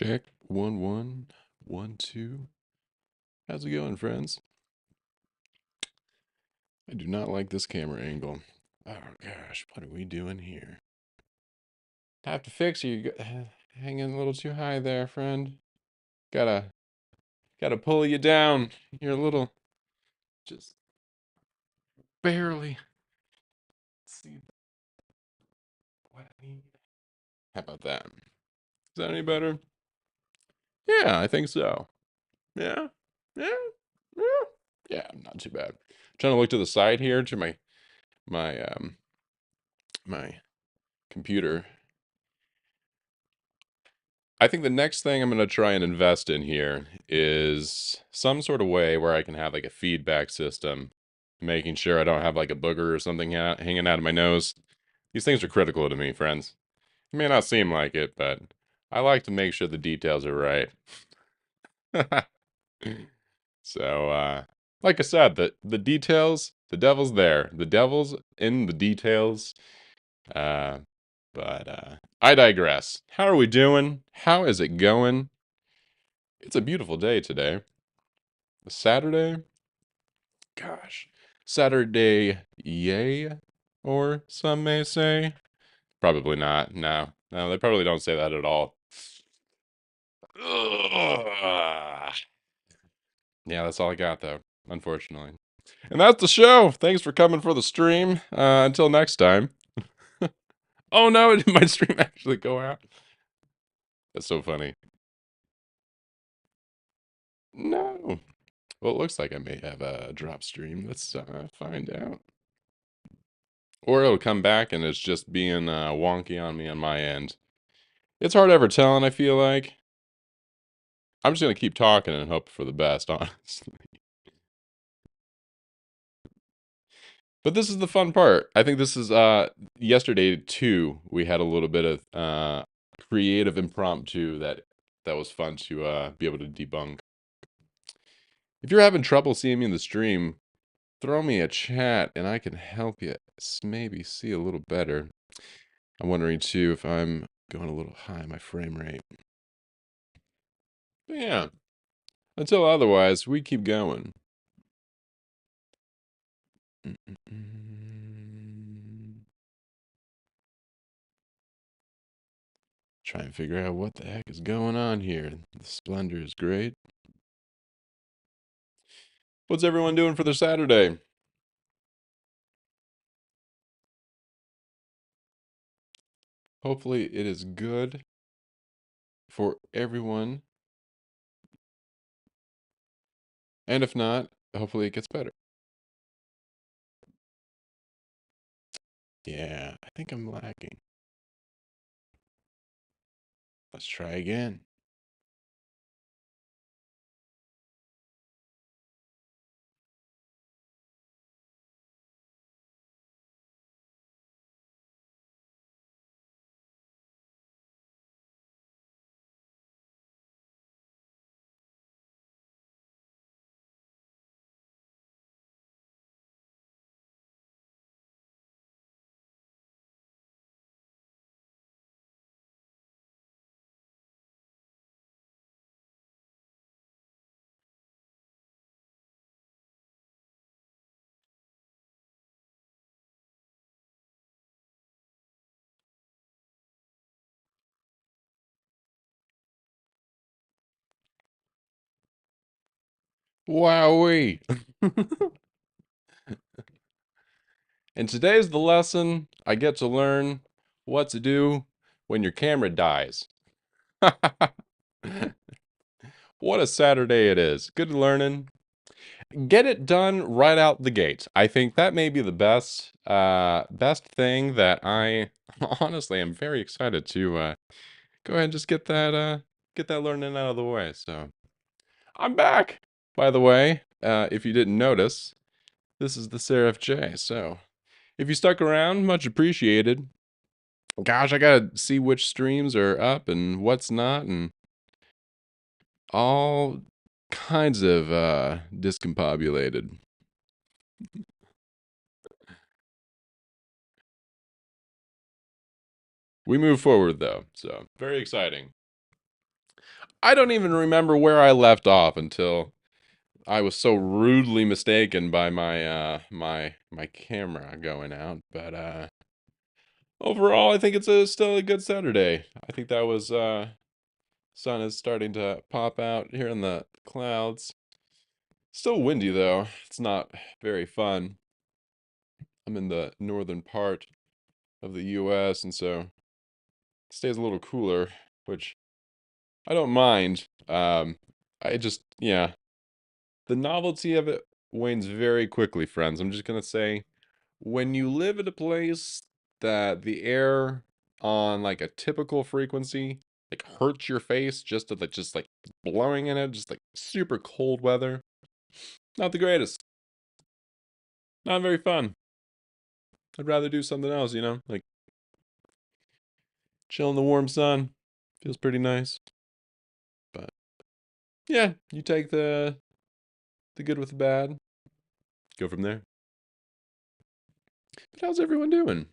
Check. 1 1 1 2. How's it going, friends? I do not like this camera angle. Oh gosh, what are we doing here? Have to fix you. Hanging a little too high there, friend. Gotta pull you down. You're a little, just barely. See what I need. How about that? Is that any better? Yeah, I think so. Yeah, yeah, yeah, yeah. Not too bad. Trying to look to the side here to my my computer. I think the next thing I'm going to try and invest in here is some sort of way where I can have like a feedback system, making sure I don't have like a booger or something hanging out of my nose. These things are critical to me, friends. It may not seem like it, but I like to make sure the details are right. So, like I said, the details, the devil's there. The devil's in the details. Uh, but I digress. How are we doing? How is it going? It's a beautiful day today. Saturday? Gosh. Saturday, yay? Or some may say. Probably not. No. No, they probably don't say that at all. Ugh. Yeah, that's all I got, though, unfortunately. And that's the show. Thanks for coming for the stream. Until next time. Oh no, did my stream actually go out? That's so funny. No. Well, it looks like I may have a drop stream. Let's find out. Or it'll come back and it's just being wonky on me on my end. It's hard ever telling, I feel like. I'm just going to keep talking and hope for the best, honestly. But this is the fun part. I think this is yesterday too. We had a little bit of creative impromptu that was fun to be able to debunk. If you're having trouble seeing me in the stream, throw me a chat and I can help you maybe see a little better. I'm wondering too if I'm going a little high my frame rate. But yeah, until otherwise, we keep going. Try and figure out what the heck is going on here. The splendor is great. What's everyone doing for their Saturday? Hopefully it is good for everyone. And if not, hopefully it gets better. Yeah, I think I'm lagging. Let's try again. Wowee. And today's the lesson. I get to learn what to do when your camera dies. What a Saturday it is. Good learning. Get it done right out the gate. I think that may be the best thing that I honestly am very excited to go ahead and just get that learning out of the way. So I'm back, by the way. If you didn't notice, this is the Seraph J. So if you stuck around, much appreciated. Gosh, I gotta see which streams are up and what's not, and all kinds of discombobulated. We move forward though, so very exciting. I don't even remember where I left off until I was so rudely mistaken by my camera going out. But overall, I think it's still a good Saturday. I think that was sun is starting to pop out here in the clouds. Still windy though. It's not very fun. I'm in the northern part of the US, and so it stays a little cooler, which I don't mind. I just, yeah, the novelty of it wanes very quickly, friends. I'm just gonna say, when you live at a place that the air on like a typical frequency like hurts your face just like blowing in it, just like super cold weather, not the greatest, not very fun. I'd rather do something else, like chill in the warm sun. Feels pretty nice. But yeah, you take the good with the bad, go from there. But how's everyone doing?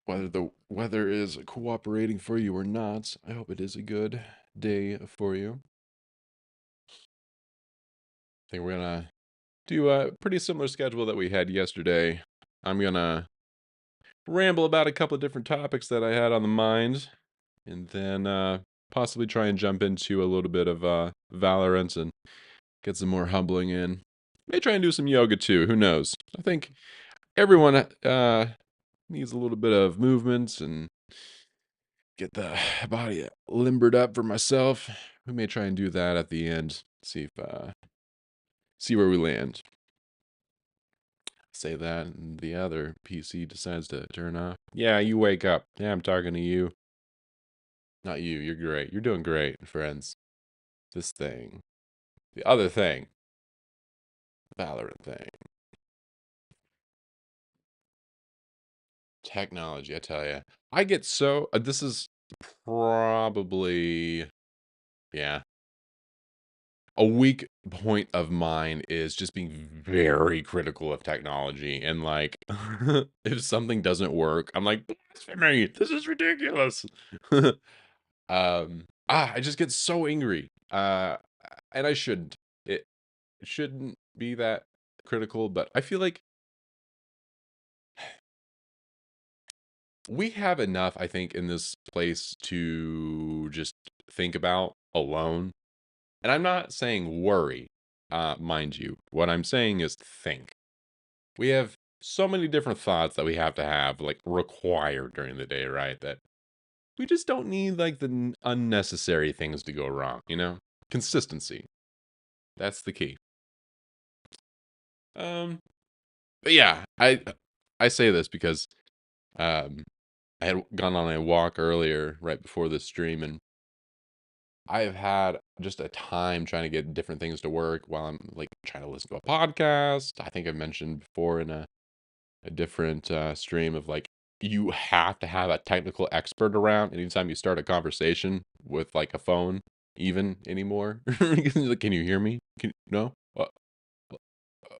Whether the weather is cooperating for you or not, I hope it is a good day for you. I think we're gonna do a pretty similar schedule that we had yesterday. I'm gonna ramble about a couple of different topics that I had on the mind, and then possibly try and jump into a little bit of Valorant and get some more humbling in. May try and do some yoga too. Who knows? I think everyone needs a little bit of movement and get the body limbered up for myself. We may try and do that at the end. See where we land. Say that, and the other PC decides to turn off. Yeah, you wake up. Yeah, I'm talking to you. Not you. You're great. You're doing great, friends. This thing. The other thing. Valorant thing. Technology, I tell you. I get so. This is probably. Yeah. A weak point of mine is just being very critical of technology. And like, if something doesn't work, I'm like, blasphemy. This is ridiculous. I just get so angry. And I shouldn't. It shouldn't be that critical, but I feel like we have enough, I think, in this place to just think about alone. And I'm not saying worry, mind you. What I'm saying is think. We have so many different thoughts that we have to have, like required during the day, right? That we just don't need like the unnecessary things to go wrong? Consistency. That's the key. Um, but yeah, I say this because um I had gone on a walk earlier right before this stream, and I have had just a time trying to get different things to work while I'm like trying to listen to a podcast. I think I've mentioned before in a different stream of like you have to have a technical expert around anytime you start a conversation with like a phone, even anymore. Like, can you hear me? No?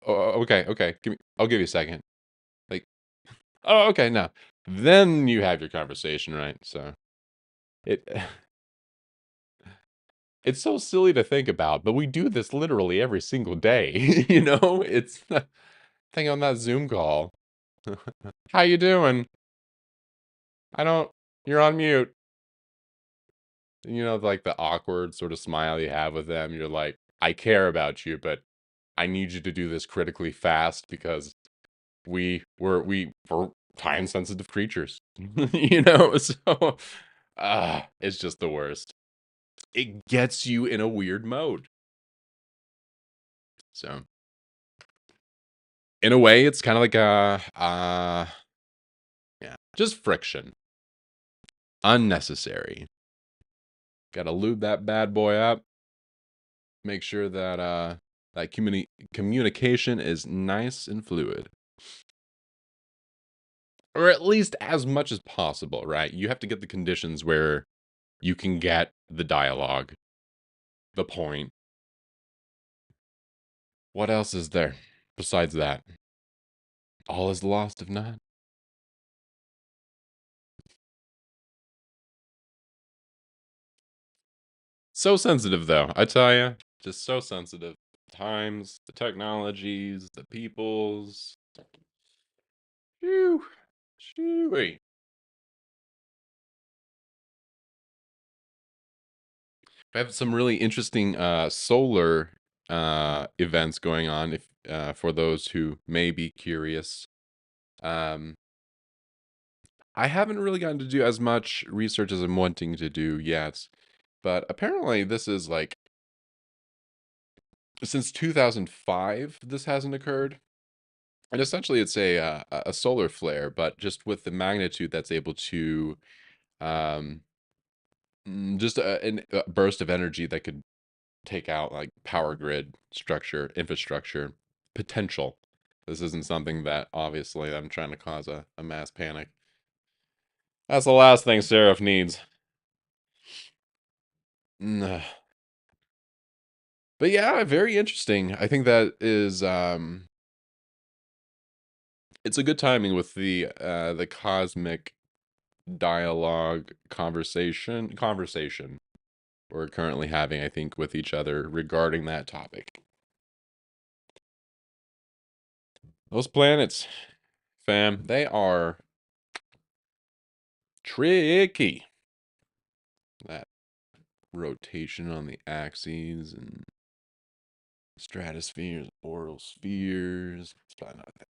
Okay, okay. I'll give you a second. Like, oh, okay, now. Then you have your conversation, right? So it it's so silly to think about, but we do this literally every single day. It's the thing on that Zoom call. How you doing? I don't. You're on mute. Like the awkward sort of smile you have with them. You're like, I care about you, but I need you to do this critically fast because we're time sensitive creatures. So it's just the worst. It gets you in a weird mode. So in a way, it's kind of like yeah, just friction. Unnecessary. Gotta lube that bad boy up. Make sure that that communication is nice and fluid. Or at least as much as possible, right? You have to get the conditions where you can get the dialogue, the point, What else is there besides that? All is lost if not. So sensitive, though. I tell you, just so sensitive. Times, the technologies, the peoples. Shoo, shoo. I have some really interesting solar events going on. If for those who may be curious, um, I haven't really gotten to do as much research as I'm wanting to do yet, but apparently this is like since 2005 this hasn't occurred. And essentially, it's a solar flare, but just with the magnitude that's able to um, just a burst of energy that could take out like power grid structure, infrastructure, potential. This isn't something that obviously I'm trying to cause a mass panic. That's the last thing Seraph needs. But yeah, very interesting. I think that is it's a good timing with the cosmic dialogue conversation we're currently having, I think, with each other regarding that topic. Those planets, fam, they are tricky. That rotation on the axes and stratospheres, orbital spheres. It's probably not that.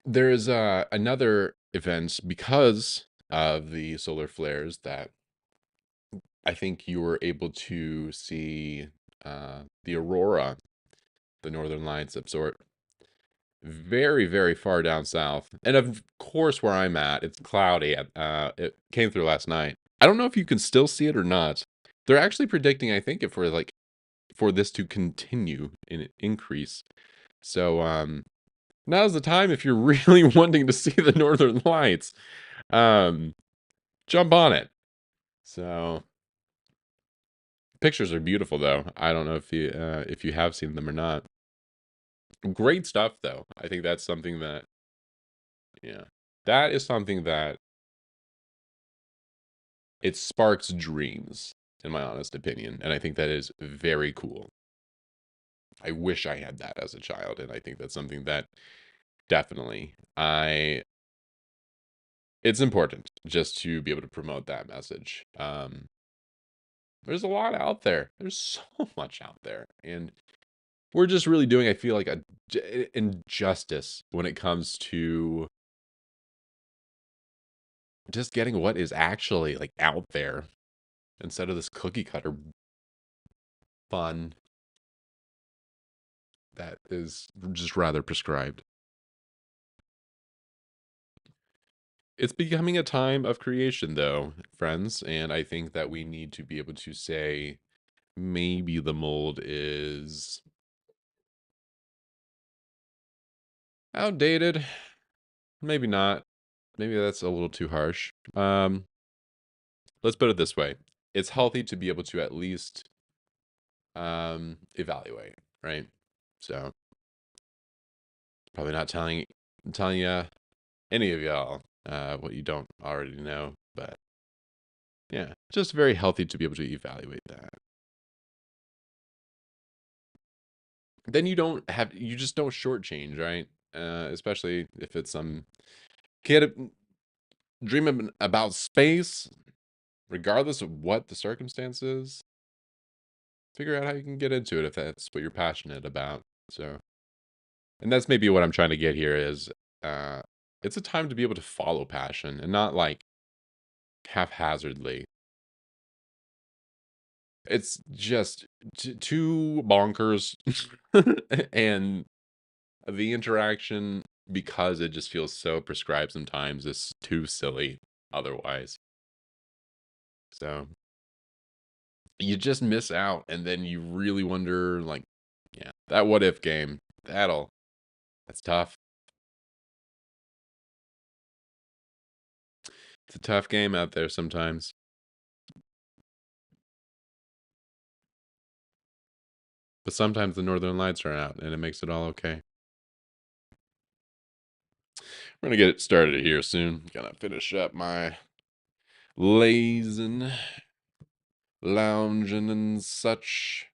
There is another event because of the solar flares that I think you were able to see the aurora, the northern lights of sort very, very far down south. And of course, where I'm at, it's cloudy. It came through last night. I don't know if you can still see it or not. They're actually predicting, I think, if for like for this to continue and increase. So now's the time if you're really wanting to see the northern lights. Um, jump on it. So pictures are beautiful though. I don't know if you have seen them or not. Great stuff though. I think that's something that yeah. That is something that it sparks dreams, in my honest opinion, and I think that is very cool. I wish I had that as a child, and I think that's something that definitely I it's important just to be able to promote that message. There's a lot out there. There's so much out there, and we're just really doing, I feel like, a injustice when it comes to just getting what is actually like out there instead of this cookie cutter fun that is just rather prescribed. It's becoming a time of creation, though, friends, and I think that we need to be able to say maybe the mold is outdated. Maybe not. Maybe that's a little too harsh. Let's put it this way. It's healthy to be able to at least evaluate, right? So probably not telling you any of y'all what you don't already know, but yeah, just very healthy to be able to evaluate that. Then you just don't shortchange, right? Especially if it's some kid dreaming about space, regardless of what the circumstances, figure out how you can get into it if that's what you're passionate about. So, and that's maybe what I'm trying to get here is, uh, it's a time to be able to follow passion and not like haphazardly. It's just too bonkers, and the interaction because it just feels so prescribed sometimes is too silly otherwise. So you just miss out and then you really wonder like yeah, that what if game, that's tough. It's a tough game out there sometimes. But sometimes the northern lights are out, and it makes it all okay. We're gonna get it started here soon. Gonna finish up my lazing, lounging, and such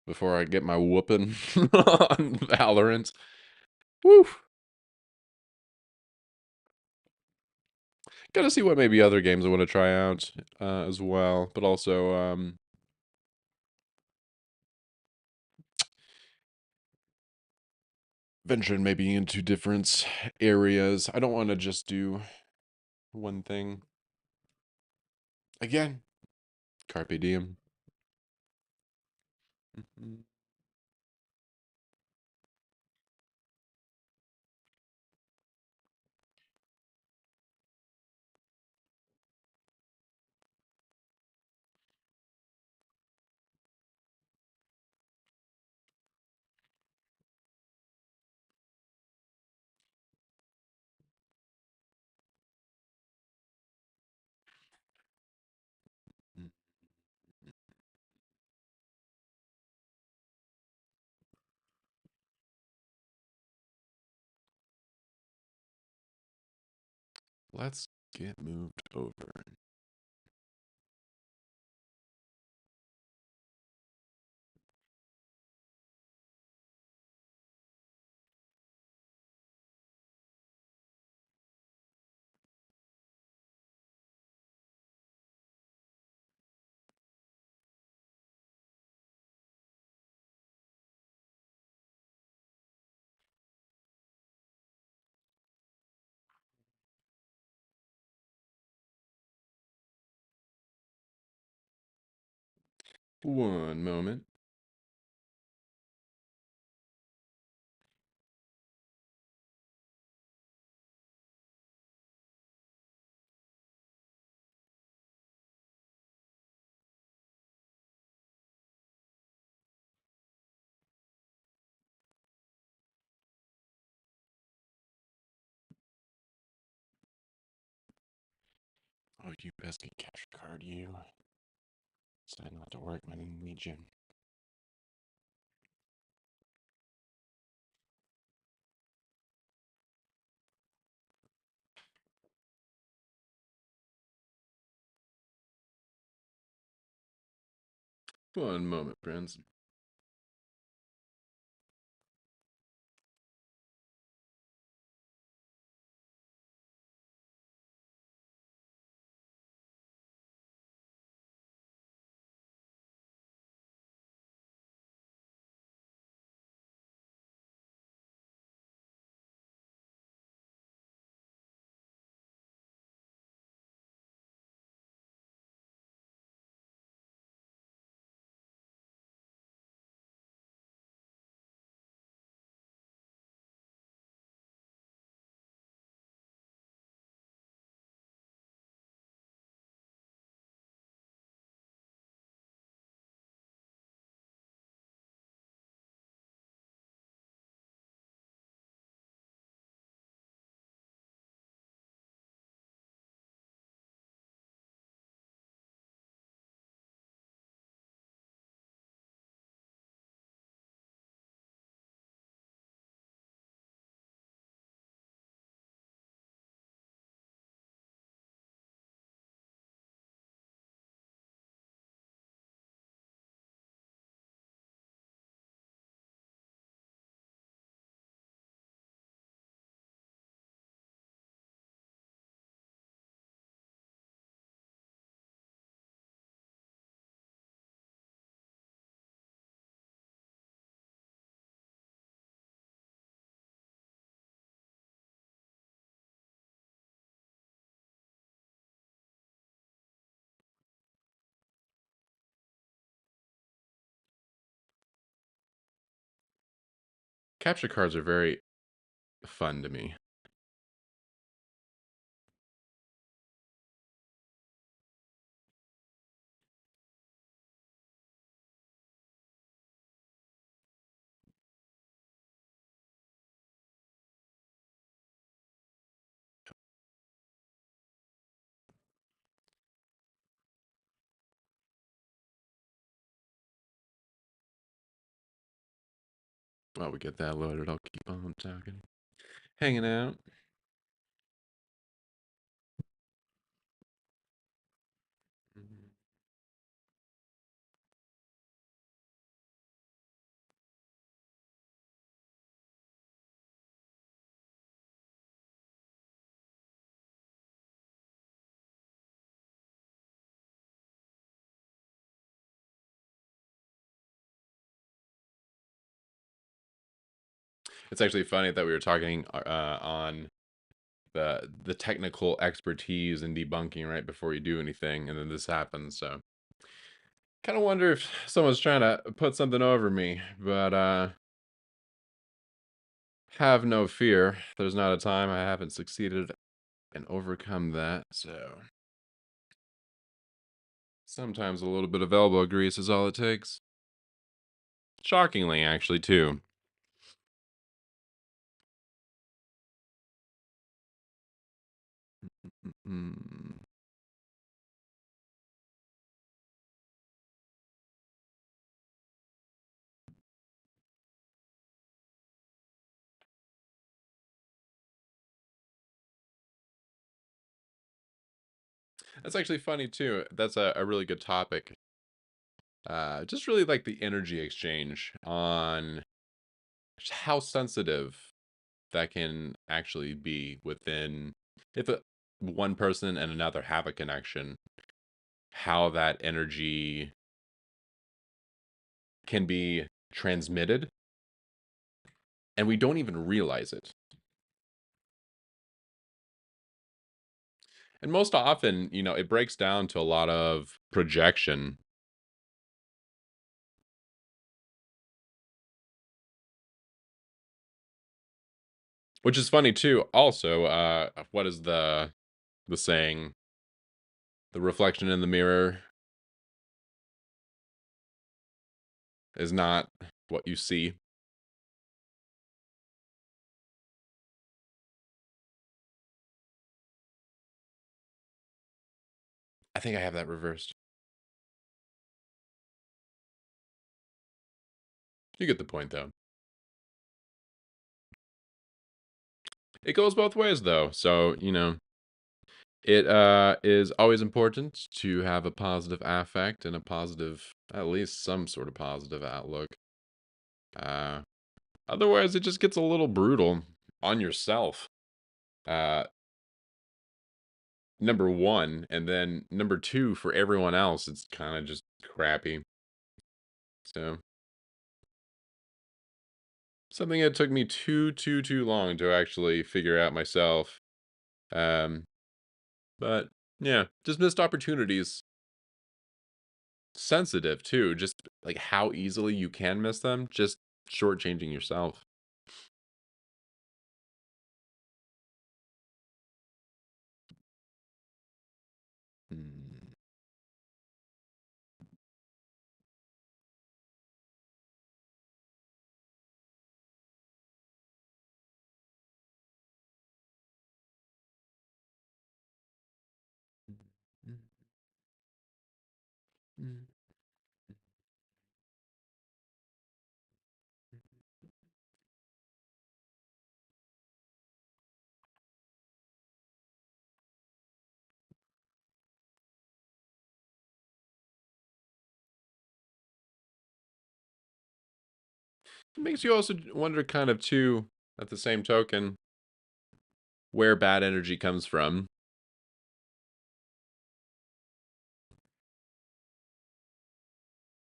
before I get my whooping on Valorant. Woo! Gotta see what maybe other games I want to try out as well, but also venturing maybe into different areas. I don't want to just do one thing. Again, carpe diem. Mhm. Let's get moved over. One moment. Oh, you best get capture card, you. Decided not to work, my name need you. One moment, friends. Capture cards are very fun to me. While we get that loaded, I'll keep on talking. Hanging out. It's actually funny that we were talking on the technical expertise and debunking right before you do anything, and then this happens. So, kind of wonder if someone's trying to put something over me, but have no fear. There's not a time I haven't succeeded and overcome that. So, sometimes a little bit of elbow grease is all it takes. Shockingly, actually, too. Mm. That's actually funny too. That's a really good topic. Just really like the energy exchange on just how sensitive that can actually be within if one person and another have a connection, how that energy can be transmitted and we don't even realize it. And most often, it breaks down to a lot of projection, which is funny too. Also, what is the saying? The reflection in the mirror is not what you see. I think I have that reversed. You get the point, though. It goes both ways, though. So, it is always important to have a positive affect and a positive, at least some sort of positive outlook. Uh, Otherwise, it just gets a little brutal on yourself. Uh, Number one, and then number two for everyone else, it's kind of just crappy. So, something that took me too long to actually figure out myself. Um, but yeah, just missed opportunities. Sensitive too, just like how easily you can miss them, just shortchanging yourself. Mm. It makes you also wonder, kind of too, at the same token, where bad energy comes from.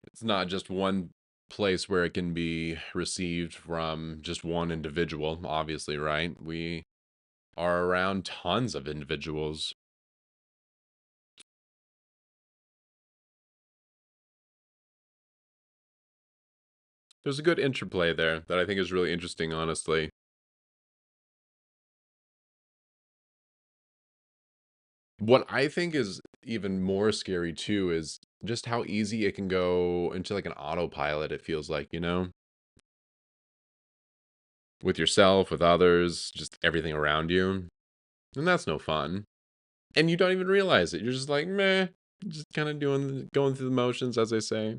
It's not just one place where it can be received from just one individual, obviously, right? We are around tons of individuals. There's a good interplay there that I think is really interesting, honestly. What I think is even more scary too is just how easy it can go into like an autopilot, it feels like, with yourself, with others, just everything around you. And that's no fun. And you don't even realize it. You're just like, meh, just kind of going through the motions, as I say.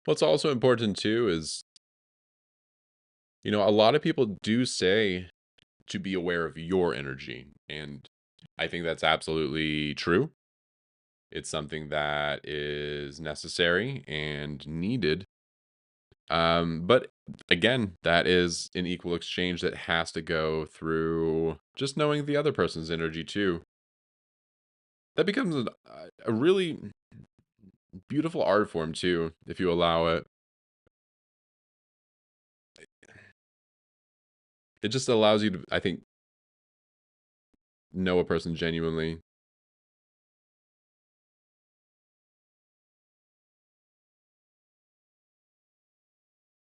What's also important too is, a lot of people do say to be aware of your energy. And I think that's absolutely true. It's something that is necessary and needed. But again, that is an equal exchange that has to go through just knowing the other person's energy too. That becomes a really beautiful art form too, if you allow it. It just allows you to, I think, know a person genuinely.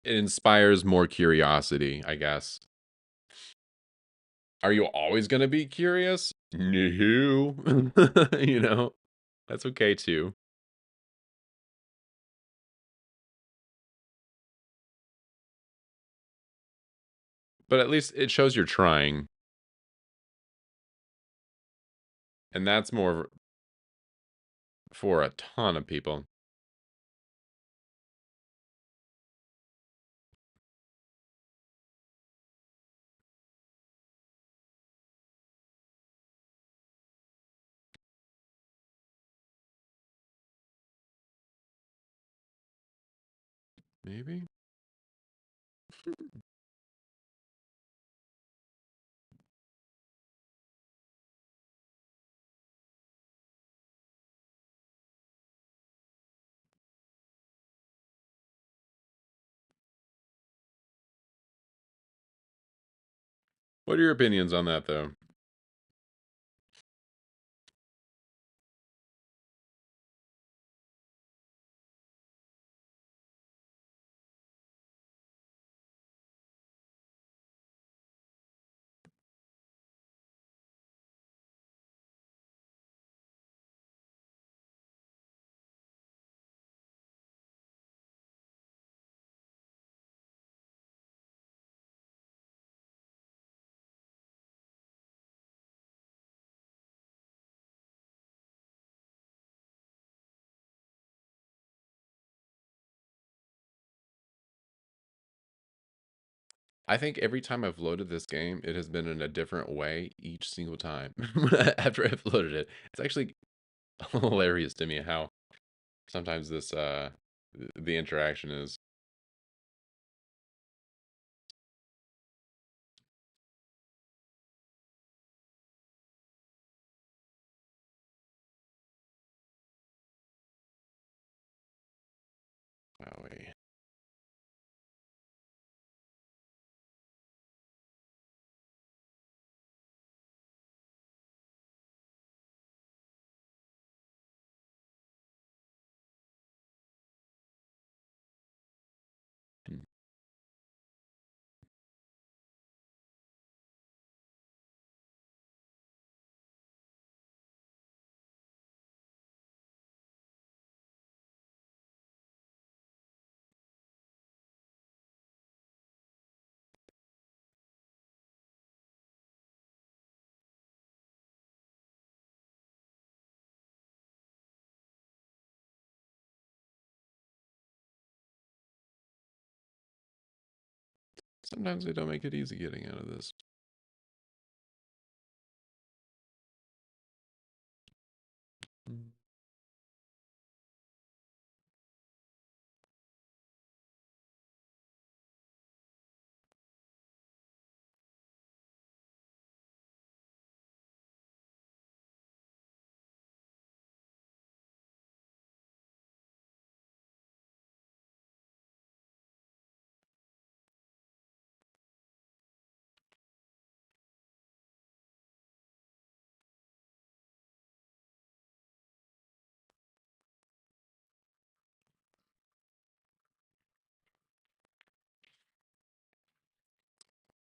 It inspires more curiosity, I guess. Are you always gonna be curious? No. You know, that's okay too. But at least it shows you're trying, and that's more for a ton of people. Maybe? What are your opinions on that, though? I think every time I've loaded this game, it has been in a different way each single time after I've loaded it. It's actually hilarious to me how sometimes the interaction is. Oh, wait. Hmm. Sometimes they don't make it easy getting out of this. Mm.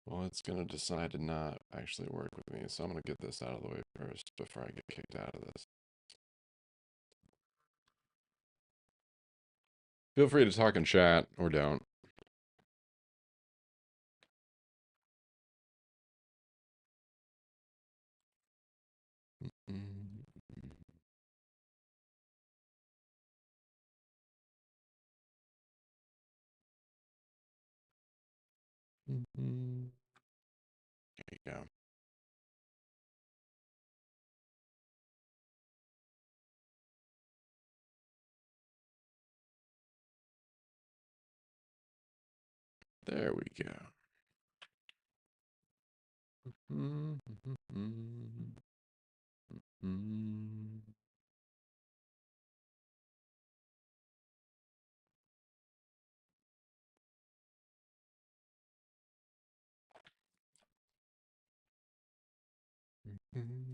Well, it's going to decide to not actually work with me, so I'm going to get this out of the way first before I get kicked out of this. Feel free to talk in chat or don't. Mm. Mhm. There you go. There we go. Mhm, mhm, mhm.